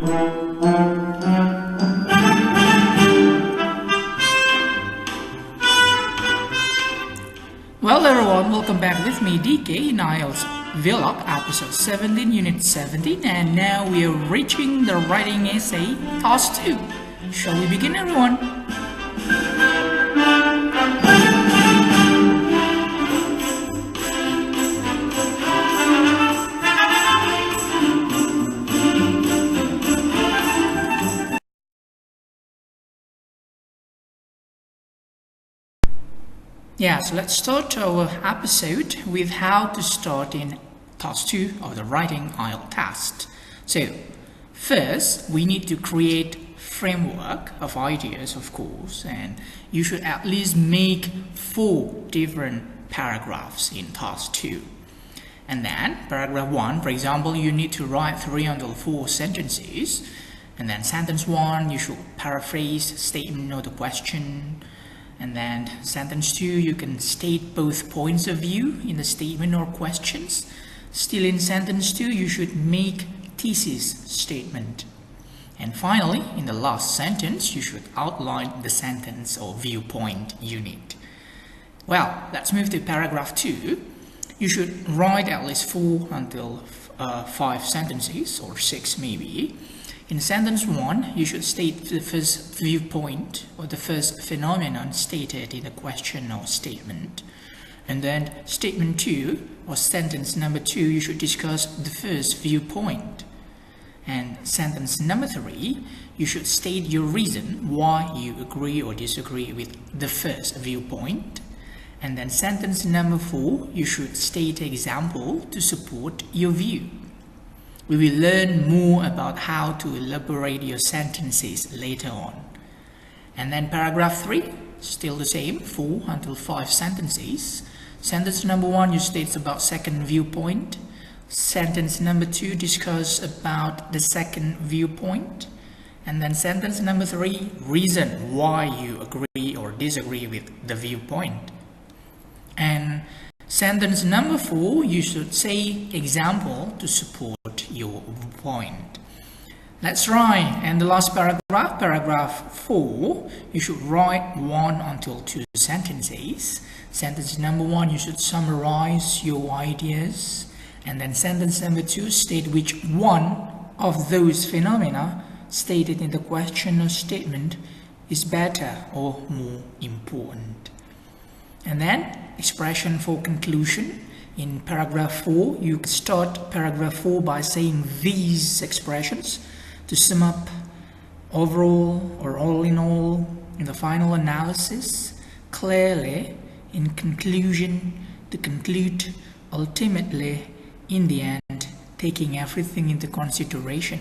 Well everyone, welcome back with me DK in Ielts Vlog episode 17 unit 17, and now we are reaching the writing essay task 2. Shall we begin everyone? Yeah, so let's start our episode with how to start in task 2 of the writing IELTS test. So first we need to create framework of ideas, of course, and you should at least make 4 different paragraphs in task 2. And then paragraph 1, for example, you need to write 3 until 4 sentences, and then sentence 1 you should paraphrase statement or the question. And then sentence 2, you can state both points of view in the statement or questions. Still in sentence 2, you should make thesis statement. And finally, in the last sentence, you should outline the sentence or viewpoint you need. Well, let's move to paragraph 2. You should write at least 4 until 5 sentences, or 6 maybe. In sentence 1, you should state the first viewpoint or the first phenomenon stated in the question or statement. And then statement 2 or sentence number 2, you should discuss the first viewpoint. And sentence number 3, you should state your reason why you agree or disagree with the first viewpoint. And then sentence number 4, you should state an example to support your view. We will learn more about how to elaborate your sentences later on. And then paragraph 3, still the same, 4 until 5 sentences. Sentence number 1, you state about second viewpoint. Sentence number 2, discuss about the second viewpoint. And then sentence number 3, reason why you agree or disagree with the viewpoint. And sentence number 4, you should say example to support your point. Let's try. And the last paragraph, paragraph 4, you should write 1 until 2 sentences. Sentence number 1, you should summarize your ideas. And then sentence number 2, state which one of those phenomena stated in the question or statement is better or more important. And then expression for conclusion. In paragraph 4, you start paragraph 4 by saying these expressions to sum up overall or all in all in the final analysis, clearly, in conclusion, to conclude, ultimately, in the end, taking everything into consideration.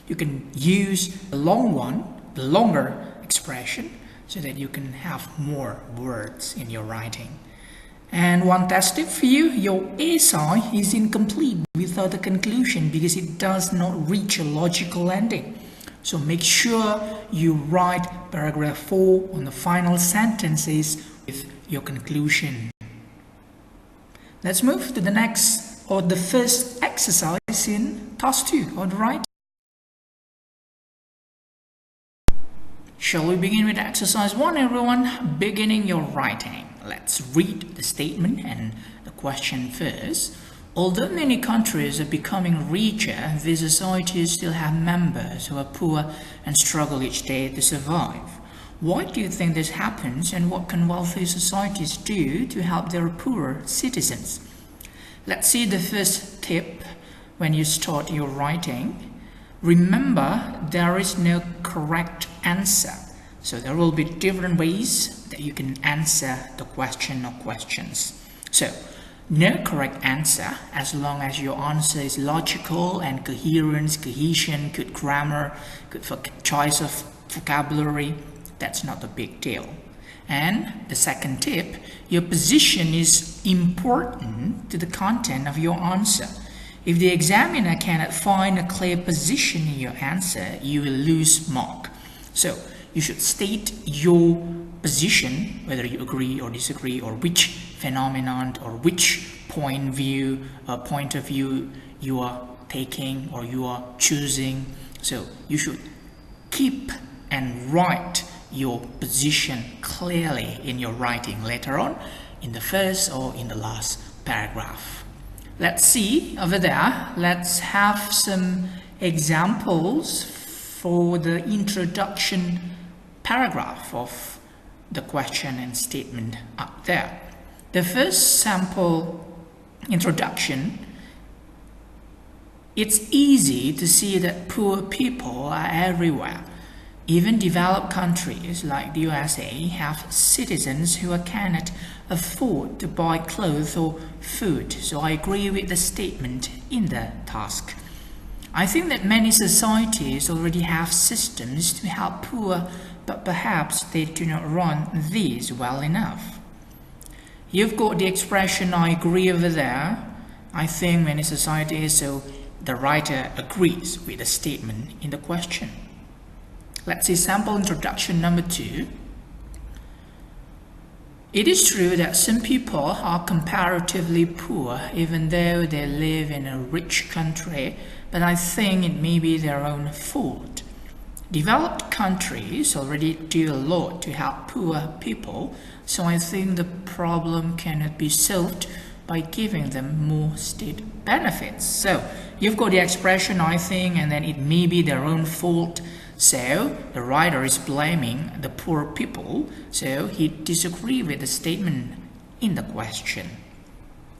You can use the long one, the longer expression, so that you can have more words in your writing. And one test tip for you, your essay is incomplete without a conclusion because it does not reach a logical ending. So make sure you write paragraph 4 on the final sentences with your conclusion. Let's move to the next or the first exercise in task 2, alright? Shall we begin with exercise 1, everyone? Beginning your writing. Let's read the statement and the question first. Although many countries are becoming richer, these societies still have members who are poor and struggle each day to survive. Why do you think this happens, and what can wealthy societies do to help their poorer citizens? Let's see the first tip when you start your writing. Remember, there is no correct answer. So there will be different ways that you can answer the question or questions. So, no correct answer as long as your answer is logical and coherence, cohesion, good grammar, good for choice of vocabulary. That's not a big deal. And the second tip, your position is important to the content of your answer. If the examiner cannot find a clear position in your answer, you will lose mark. So, you should state your position, whether you agree or disagree, or which phenomenon or which point of view you are taking or you are choosing. So you should keep and write your position clearly in your writing later on in the first or in the last paragraph. Let's see over there. Let's have some examples for the introduction paragraph of the question and statement up there. The first sample introduction, it's easy to see that poor people are everywhere. Even developed countries like the USA have citizens who cannot afford to buy clothes or food, so I agree with the statement in the task. I think that many societies already have systems to help poor, but perhaps they do not run these well enough. You've got the expression I agree over there. I think many societies, so the writer agrees with the statement in the question. Let's see sample introduction number 2. It is true that some people are comparatively poor even though they live in a rich country, but I think it may be their own fault. Developed countries already do a lot to help poor people, so I think the problem cannot be solved by giving them more state benefits. So you've got the expression I think, and then it may be their own fault. So the writer is blaming the poor people, so he disagrees with the statement in the question.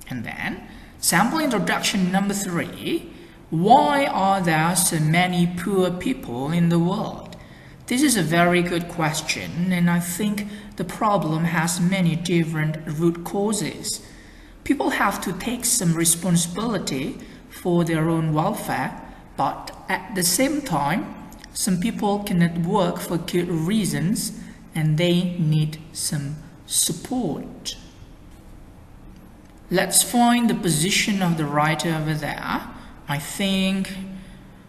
And then sample introduction number 3. Why are there so many poor people in the world? This is a very good question, and I think the problem has many different root causes. People have to take some responsibility for their own welfare, but at the same time, some people cannot work for good reasons and they need some support. Let's find the position of the writer over there. I think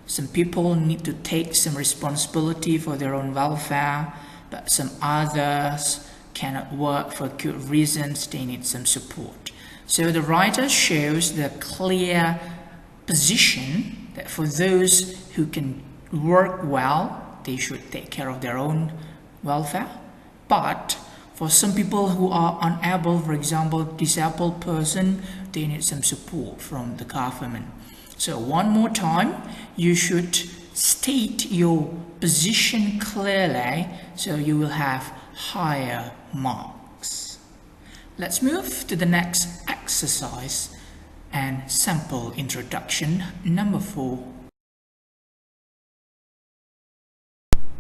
some people need to take some responsibility for their own welfare, but some others cannot work for good reasons, they need some support. So the writer shows the clear position that for those who can work well, they should take care of their own welfare. But for some people who are unable, for example, disabled person, they need some support from the government. So one more time, you should state your position clearly so you will have higher marks. Let's move to the next exercise and sample introduction number 4.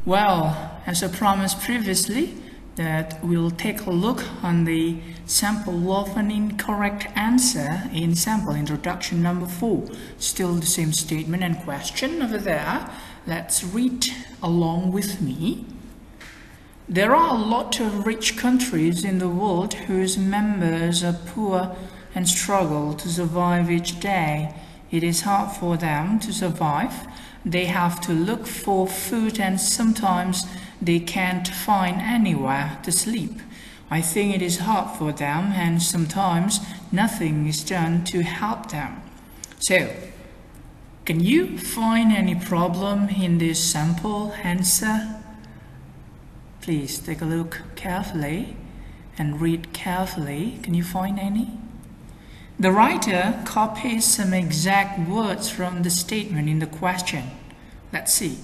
Well, as I promised previously, that we'll take a look on the sample of an incorrect answer in sample introduction number 4. Still the same statement and question over there. Let's read along with me. There are a lot of rich countries in the world whose members are poor and struggle to survive each day. It is hard for them to survive. They have to look for food and sometimes they can't find anywhere to sleep. I think it is hard for them and sometimes nothing is done to help them. So, can you find any problem in this sample answer? Please take a look carefully and read carefully. Can you find any? The writer copies some exact words from the statement in the question. Let's see.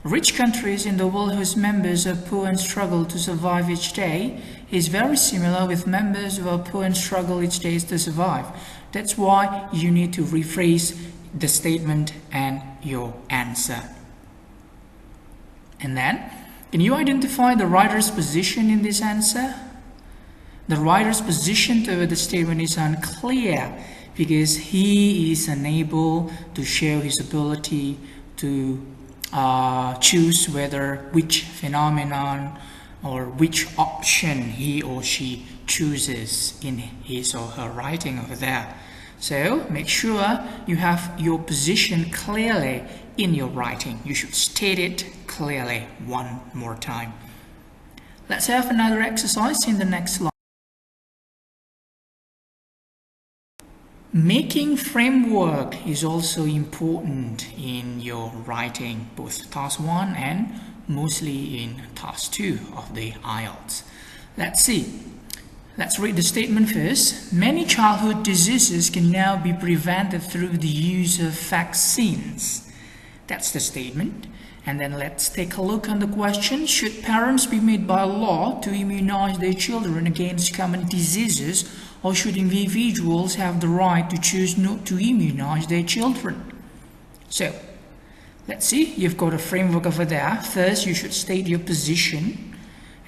Rich countries in the world whose members are poor and struggle to survive each day is very similar with members who are poor and struggle each day to survive. That's why you need to rephrase the statement and your answer. And then, can you identify the writer's position in this answer? The writer's position toward the statement is unclear because he is unable to show his ability to choose which phenomenon or which option he or she chooses in his or her writing over there. So make sure you have your position clearly in your writing. You should state it clearly one more time. Let's have another exercise in the next slide. Making framework is also important in your writing, both task 1 and mostly in task 2 of the IELTS. Let's see. Let's read the statement first. Many childhood diseases can now be prevented through the use of vaccines. That's the statement. And then let's take a look on the question. Should parents be made by law to immunize their children against common diseases, or should individuals have the right to choose not to immunize their children? So, let's see. You've got a framework over there. First, you should state your position,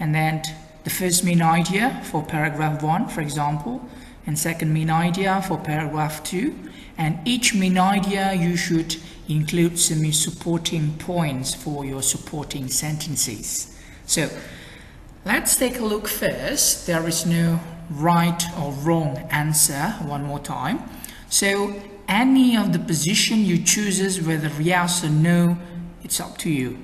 and then the first main idea for paragraph 1, for example, and second main idea for paragraph 2. And each main idea you should include some supporting points for your supporting sentences. So let's take a look first. There is no right or wrong answer. One more time. So any of the position you choose, whether yes or no, it's up to you.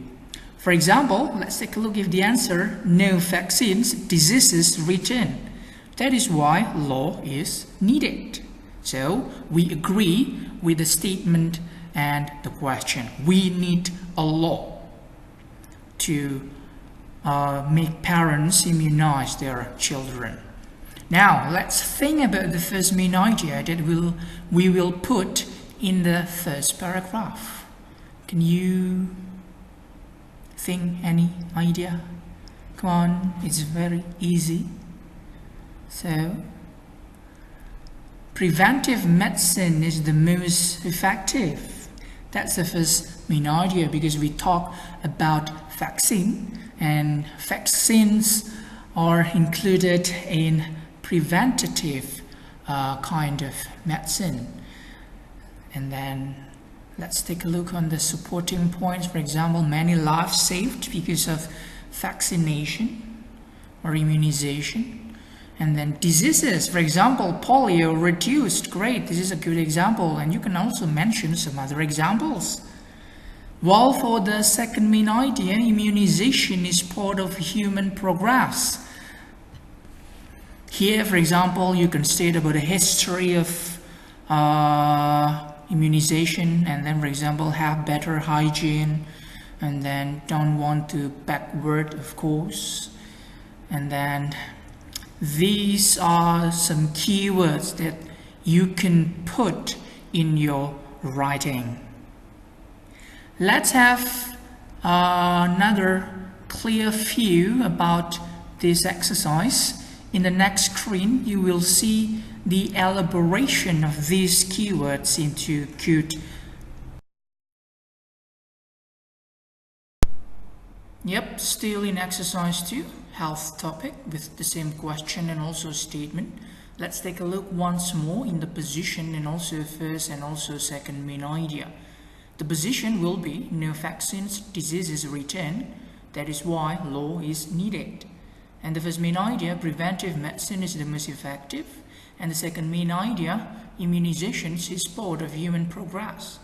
For example, let's take a look if the answer no vaccines, diseases return. That is why law is needed. So we agree with the statement and the question. We need a law to make parents immunize their children. Now let's think about the first main idea that we will put in the first paragraph. Can you think any idea? Come on, it's very easy. So preventive medicine is the most effective. That's the first main idea, because we talk about vaccine, and vaccines are included in preventative kind of medicine. And then let's take a look on the supporting points. For example, many lives saved because of vaccination or immunization. And then diseases, for example, polio reduced. Great, this is a good example. And you can also mention some other examples. While for the second main idea, immunization is part of human progress. Here, for example, you can state about the history of immunization, and then, for example, have better hygiene, and then don't want to backward, of course. And then these are some keywords that you can put in your writing. Let's have another clear view about this exercise. In the next screen, you will see the elaboration of these keywords into good. Yep, still in exercise 2, health topic with the same question and also statement. Let's take a look once more in the position and also first and also second main idea. The position will be no vaccines, diseases return. That is why law is needed. And the first main idea, preventive medicine is the most effective. And the second main idea, immunizations is part of human progress.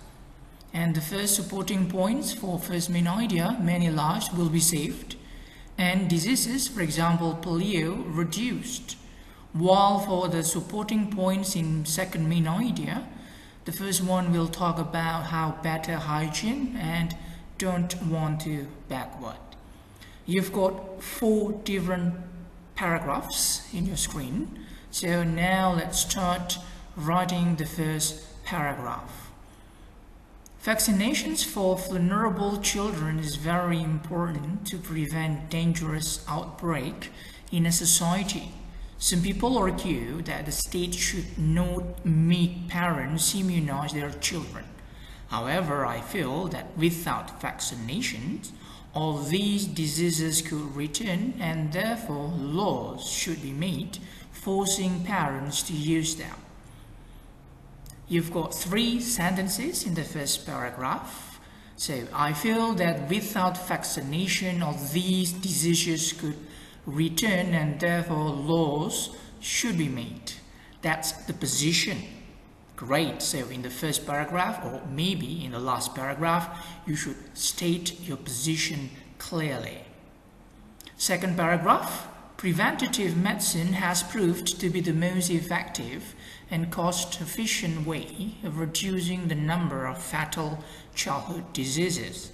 And the first supporting points for first main idea, many lives will be saved. And diseases, for example, polio, reduced. While for the supporting points in second main idea, the first one will talk about how better hygiene and don't want to backward. You've got 4 different paragraphs in your screen. So now let's start writing the first paragraph. Vaccinations for vulnerable children is very important to prevent dangerous outbreak in a society. Some people argue that the state should not make parents immunize their children. However, I feel that without vaccinations, all these diseases could return, and therefore laws should be made forcing parents to use them. You've got 3 sentences in the first paragraph. So, I feel that without vaccination, all these diseases could return, and therefore laws should be made. That's the position. Great. So in the first paragraph, or maybe in the last paragraph, you should state your position clearly. Second paragraph, Preventative medicine has proved to be the most effective and cost-efficient way of reducing the number of fatal childhood diseases.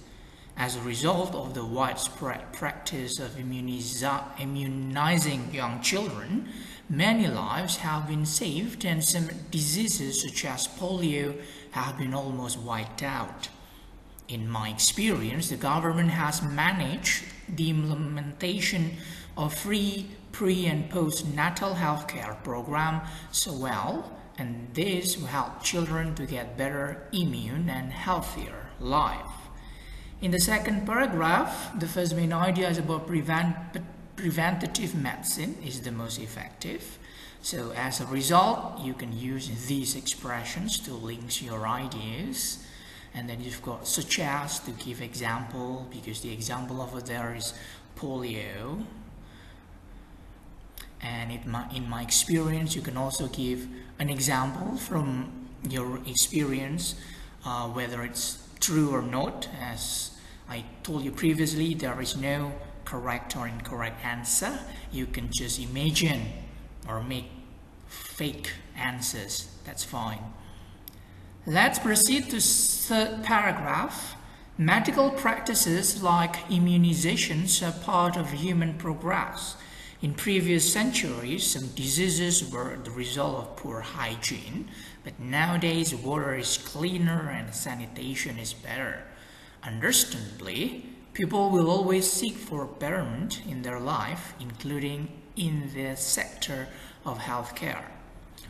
As a result of the widespread practice of immunizing young children, many lives have been saved and some diseases such as polio have been almost wiped out. In my experience, the government has managed the implementation of free pre- and postnatal healthcare program so well, and this will help children to get better immune and healthier life. In the second paragraph, the first main idea is about preventative medicine is the most effective. So as a result, you can use these expressions to link your ideas. And then you've got such as to give example, because the example over there is polio. And in my experience, you can also give an example from your experience, whether it's true or not. As I told you previously, there is no correct or incorrect answer. You can just imagine or make fake answers. That's fine. Let's proceed to third paragraph. Medical practices like immunizations are part of human progress. In previous centuries, some diseases were the result of poor hygiene, but nowadays water is cleaner and sanitation is better. Understandably, people will always seek for betterment in their life, including in the sector of healthcare.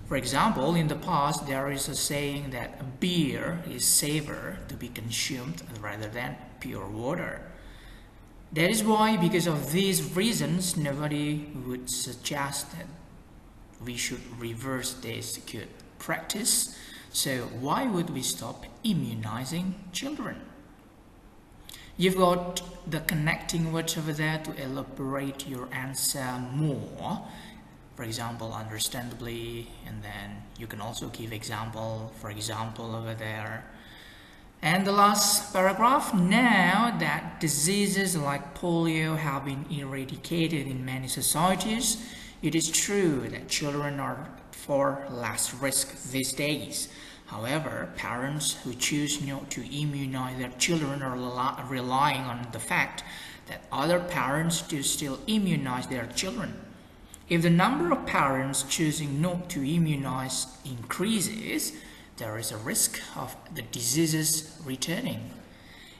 For example, in the past, there is a saying that beer is safer to be consumed rather than pure water. That is why, because of these reasons, nobody would suggest that we should reverse this good practice. So why would we stop immunizing children? You've got the connecting words over there to elaborate your answer more. For example, understandably, and then you can also give example, for example, over there. And the last paragraph, now that diseases like polio have been eradicated in many societies, it is true that children are far less risk these days. However, parents who choose not to immunize their children are relying on the fact that other parents do still immunize their children. If the number of parents choosing not to immunize increases, there is a risk of the diseases returning.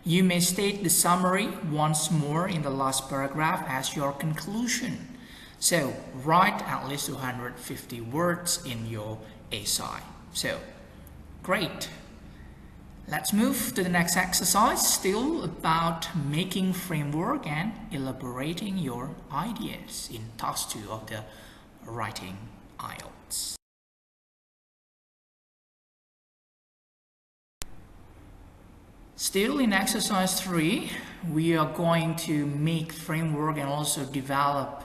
You may state the summary once more in the last paragraph as your conclusion. So write at least 250 words in your essay. So, great. Let's move to the next exercise, still about making framework and elaborating your ideas in task 2 of the writing IELTS. Still in exercise 3, we are going to make framework and also develop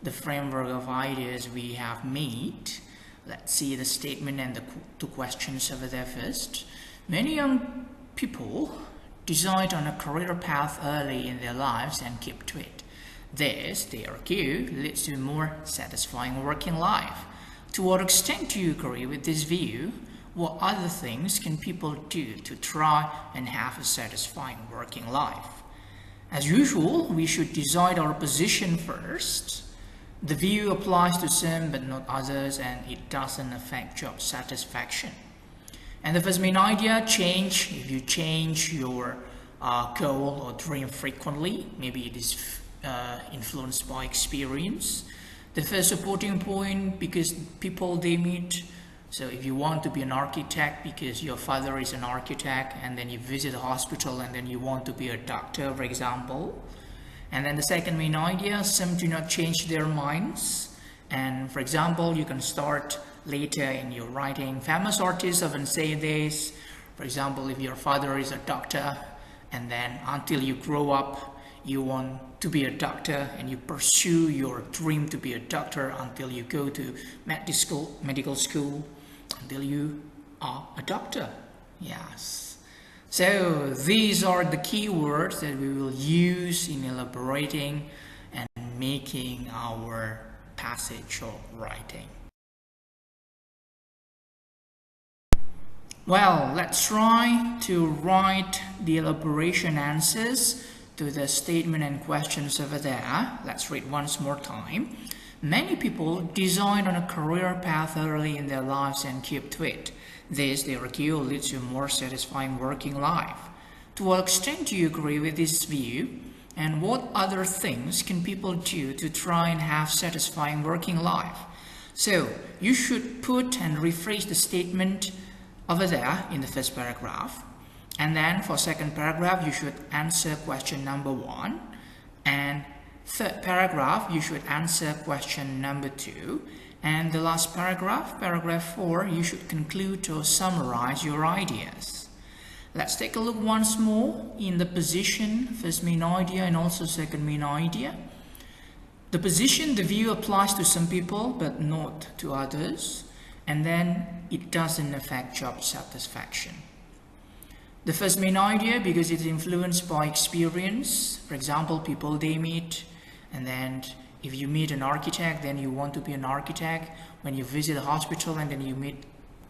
the framework of ideas we have made. Let's see the statement and the 2 questions over there first. Many young people decide on a career path early in their lives and keep to it. This, they argue, leads to a more satisfying working life. To what extent do you agree with this view? What other things can people do to try and have a satisfying working life? As usual, we should decide our position first. The view applies to some but not others, and it doesn't affect job satisfaction. And the first main idea, change. If you change your goal or dream frequently, maybe it is influenced by experience. The first supporting point, because people they meet. So if you want to be an architect because your father is an architect, and then you visit a hospital and then you want to be a doctor, for example. And then the second main idea, some do not change their minds. And for example, you can start later in your writing. Famous artists often say this. For example, if your father is a doctor and then until you grow up, you want to be a doctor and you pursue your dream to be a doctor until you go to medical school, until you are a doctor. Yes. So these are the key words that we will use in elaborating and making our passage or writing. Well, let's try to write the elaboration answers to the statement and questions over there. Let's read once more time. Many people decide on a career path early in their lives and keep to it. This, they argue, leads to a more satisfying working life. To what extent do you agree with this view? And what other things can people do to try and have satisfying working life? So, you should put and rephrase the statement over there in the first paragraph, and then for second paragraph you should answer question number 1, and third paragraph you should answer question number 2, and the last paragraph, paragraph 4, you should conclude or summarize your ideas. Let's take a look once more in the position, first main idea and also second main idea. The position, the view applies to some people but not to others, and then it doesn't affect job satisfaction. The first main idea, because it's influenced by experience, for example, people they meet, and then if you meet an architect, then you want to be an architect. When you visit a hospital and then you meet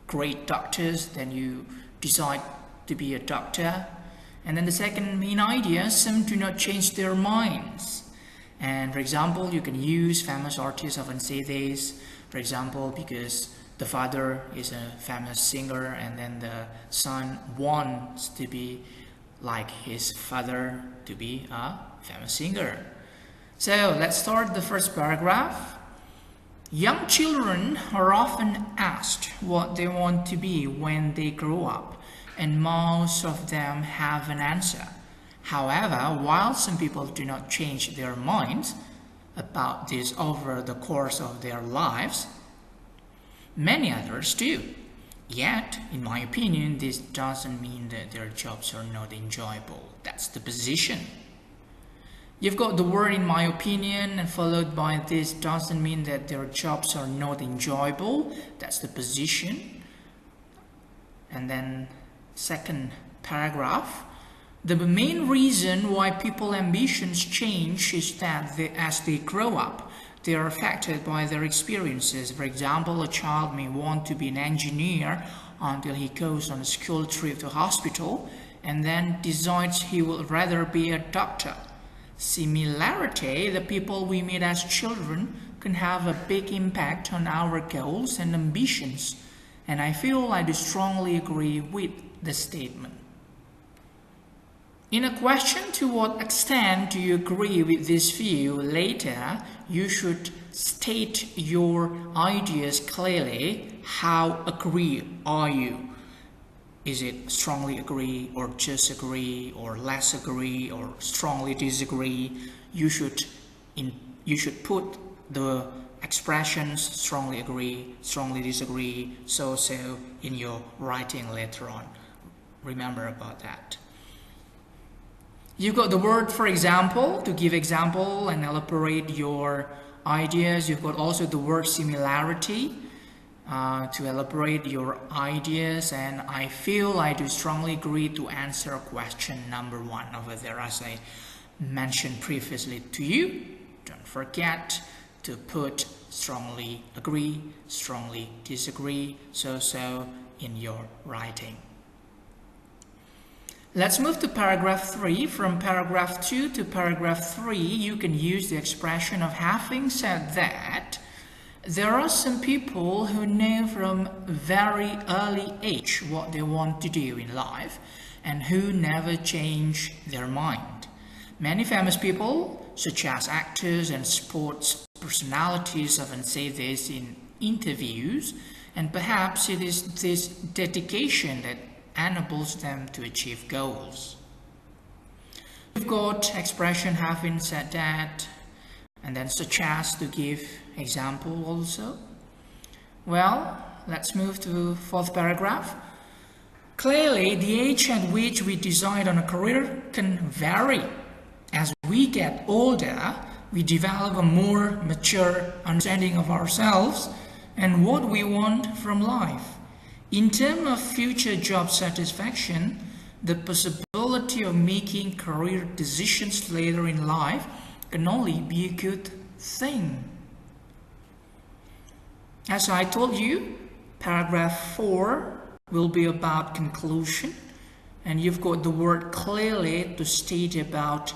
great doctors, then you decide to be a doctor. And then the second main idea, some do not change their minds. And for example, you can use famous artists often say this, for example, because the father is a famous singer and then the son wants to be like his father to be a famous singer. So let's start the first paragraph. Young children are often asked what they want to be when they grow up, and most of them have an answer. However, while some people do not change their minds about this over the course of their lives, many others do. Yet, in my opinion, this doesn't mean that their jobs are not enjoyable. That's the position. You've got the word "in my opinion" and followed by "this doesn't mean that their jobs are not enjoyable." That's the position. And then second paragraph. The main reason why people's ambitions change is that as they grow up, they are affected by their experiences. For example, a child may want to be an engineer until he goes on a school trip to a hospital and then decides he would rather be a doctor. Similarly, the people we meet as children can have a big impact on our goals and ambitions, and I feel I do strongly agree with the statement. In a question, to what extent do you agree with this view? Later, you should state your ideas clearly. How agree are you? Is it strongly agree or just agree or less agree or strongly disagree? You should put the expressions strongly agree, strongly disagree, so in your writing later on. Remember about that. You've got the word "for example" to give example and elaborate your ideas. You've got also the word "similarity" to elaborate your ideas, and I feel I do strongly agree to answer question number 1 over there, as I mentioned previously to you. Don't forget to put strongly agree, strongly disagree, so in your writing. Let's move to paragraph 3. From paragraph 2 to paragraph 3, you can use the expression of "having said that, there are some people who know from very early age what they want to do in life and who never change their mind. Many famous people, such as actors and sports personalities, often say this in interviews, and perhaps it is this dedication that enables them to achieve goals. We've got expression "having said that," and then "such as" to give example also. Well, let's move to fourth paragraph. Clearly, the age at which we decide on a career can vary. As we get older, we develop a more mature understanding of ourselves and what we want from life. In terms of future job satisfaction, the possibility of making career decisions later in life can only be a good thing. As I told you, paragraph 4 will be about conclusion, and you've got the word clearly to state about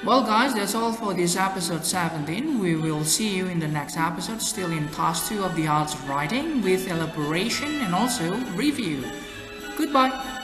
Well guys, that's all for this episode 17. We will see you in the next episode, still in task 2 of the Ielts writing with elaboration and also review. Goodbye.